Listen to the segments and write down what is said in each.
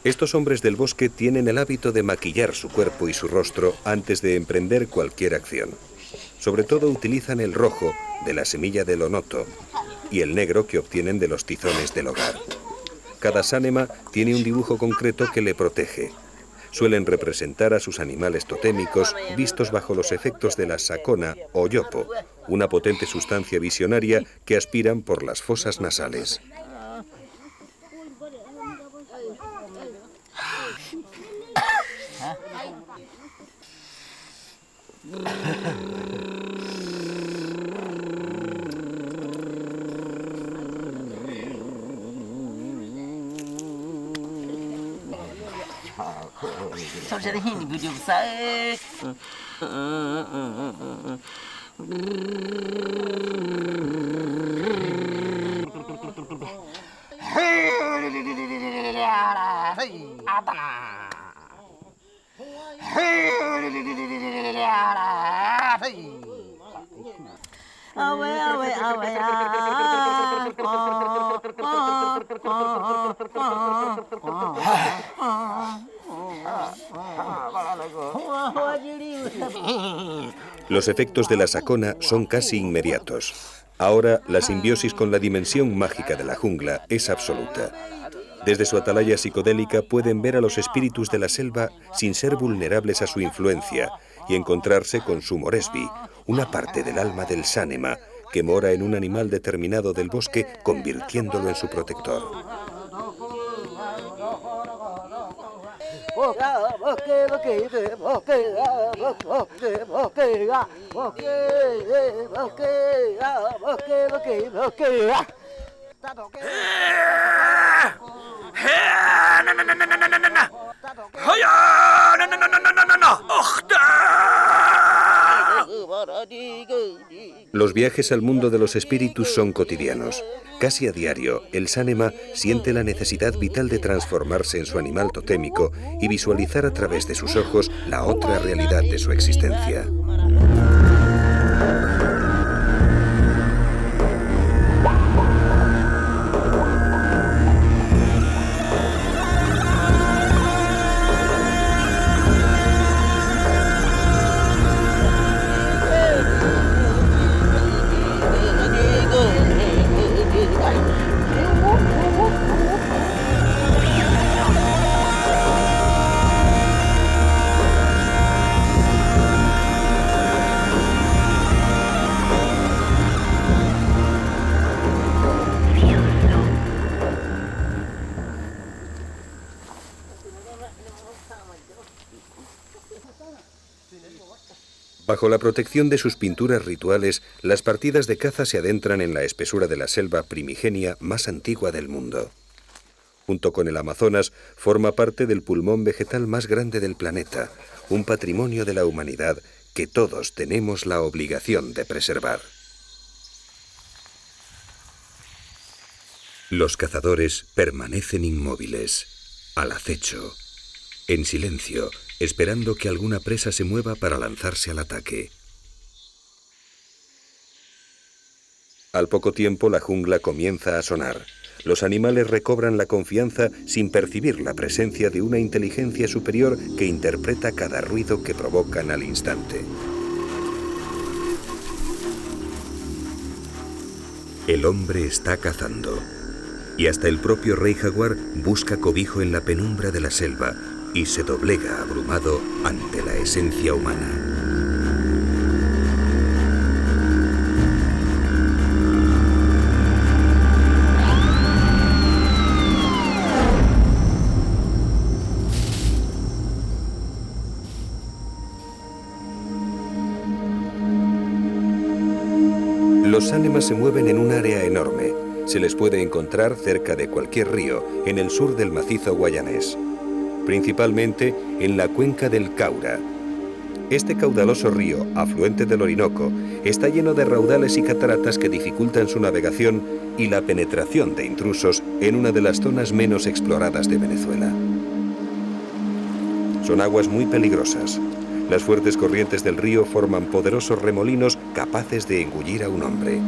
Estos hombres del bosque tienen el hábito de maquillar su cuerpo y su rostro antes de emprender cualquier acción. Sobre todo utilizan el rojo de la semilla del onoto y el negro que obtienen de los tizones del hogar. Cada sánema tiene un dibujo concreto que le protege. Suelen representar a sus animales totémicos vistos bajo los efectos de la sakona o yopo, una potente sustancia visionaria que aspiran por las fosas nasales. Los efectos de la sakona son casi inmediatos. Ahora, la simbiosis con la dimensión mágica de la jungla es absoluta. Desde su atalaya psicodélica pueden ver a los espíritus de la selva sin ser vulnerables a su influencia y encontrarse con su moresby, una parte del alma del sánema que mora en un animal determinado del bosque, convirtiéndolo en su protector. Los viajes al mundo de los espíritus son cotidianos. Casi a diario, el sánema siente la necesidad vital de transformarse en su animal totémico y visualizar a través de sus ojos la otra realidad de su existencia. Bajo la protección de sus pinturas rituales, las partidas de caza se adentran en la espesura de la selva primigenia más antigua del mundo. Junto con el Amazonas, forma parte del pulmón vegetal más grande del planeta, un patrimonio de la humanidad que todos tenemos la obligación de preservar. Los cazadores permanecen inmóviles, al acecho, en silencio, esperando que alguna presa se mueva para lanzarse al ataque. Al poco tiempo la jungla comienza a sonar. Los animales recobran la confianza sin percibir la presencia de una inteligencia superior que interpreta cada ruido que provocan al instante. El hombre está cazando, y hasta el propio rey jaguar busca cobijo en la penumbra de la selva, y se doblega abrumado ante la esencia humana. Los sánemas se mueven en un área enorme. Se les puede encontrar cerca de cualquier río, en el sur del macizo guayanés, principalmente en la cuenca del Caura. Este caudaloso río, afluente del Orinoco, está lleno de raudales y cataratas que dificultan su navegación y la penetración de intrusos en una de las zonas menos exploradas de Venezuela. Son aguas muy peligrosas. Las fuertes corrientes del río forman poderosos remolinos capaces de engullir a un hombre.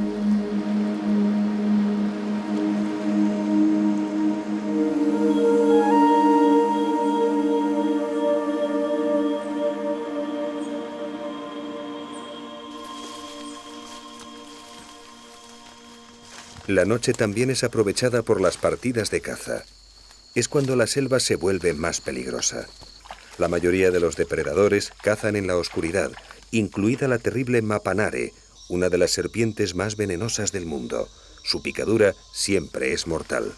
La noche también es aprovechada por las partidas de caza. Es cuando la selva se vuelve más peligrosa. La mayoría de los depredadores cazan en la oscuridad, incluida la terrible mapanare, una de las serpientes más venenosas del mundo. Su picadura siempre es mortal.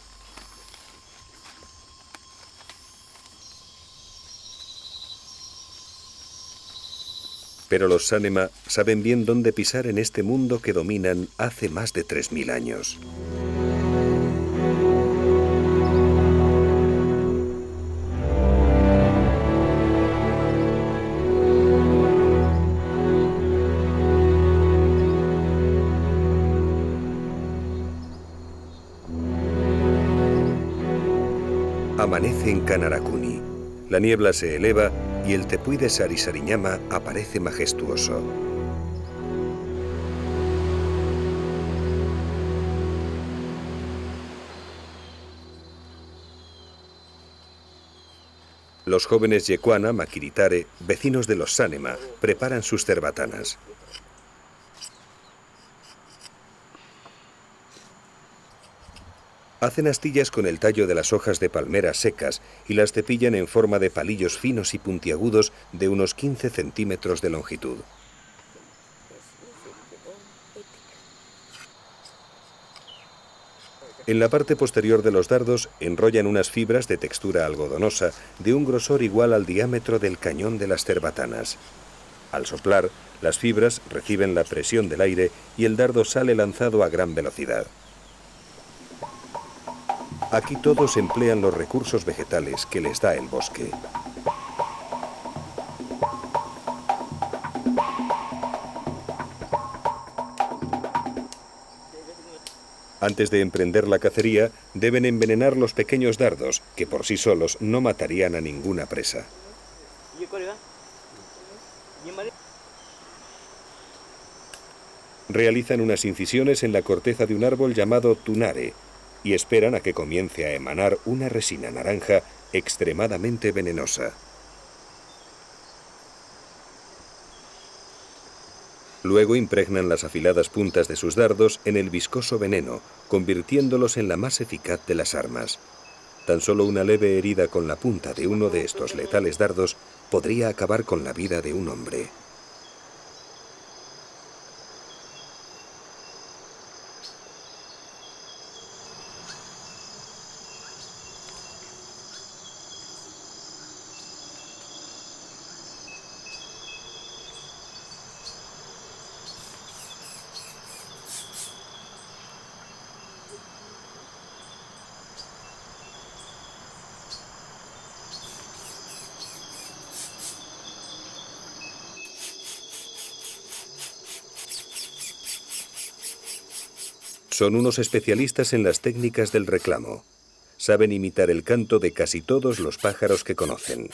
Pero los Sánema saben bien dónde pisar en este mundo que dominan hace más de 3000 años. Amanece en Kanarakuni. La niebla se eleva y el tepuy de Sarisariñama aparece majestuoso. Los jóvenes Yekuana, Makiritare, vecinos de los Sánema, preparan sus cerbatanas. Hacen astillas con el tallo de las hojas de palmera secas y las cepillan en forma de palillos finos y puntiagudos de unos 15 centímetros de longitud. En la parte posterior de los dardos enrollan unas fibras de textura algodonosa de un grosor igual al diámetro del cañón de las cerbatanas. Al soplar, las fibras reciben la presión del aire y el dardo sale lanzado a gran velocidad. Aquí todos emplean los recursos vegetales que les da el bosque. Antes de emprender la cacería, deben envenenar los pequeños dardos, que por sí solos no matarían a ninguna presa. Realizan unas incisiones en la corteza de un árbol llamado tunare, y esperan a que comience a emanar una resina naranja extremadamente venenosa. Luego impregnan las afiladas puntas de sus dardos en el viscoso veneno, convirtiéndolos en la más eficaz de las armas. Tan solo una leve herida con la punta de uno de estos letales dardos podría acabar con la vida de un hombre. Son unos especialistas en las técnicas del reclamo. Saben imitar el canto de casi todos los pájaros que conocen.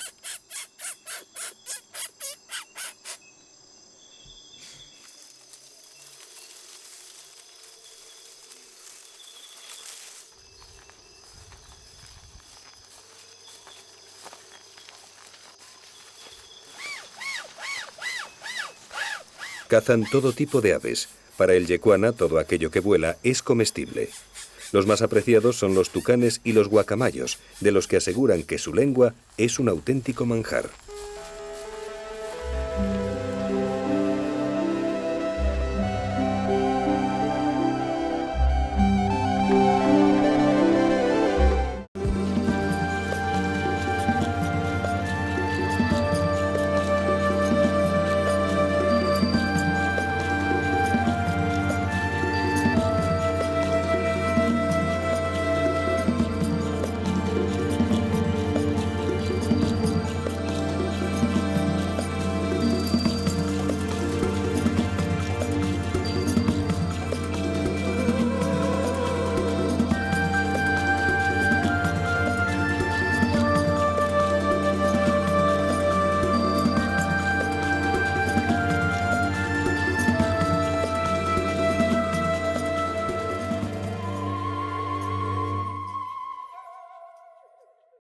Cazan todo tipo de aves. Para el Yekuana, todo aquello que vuela es comestible. Los más apreciados son los tucanes y los guacamayos, de los que aseguran que su lengua es un auténtico manjar.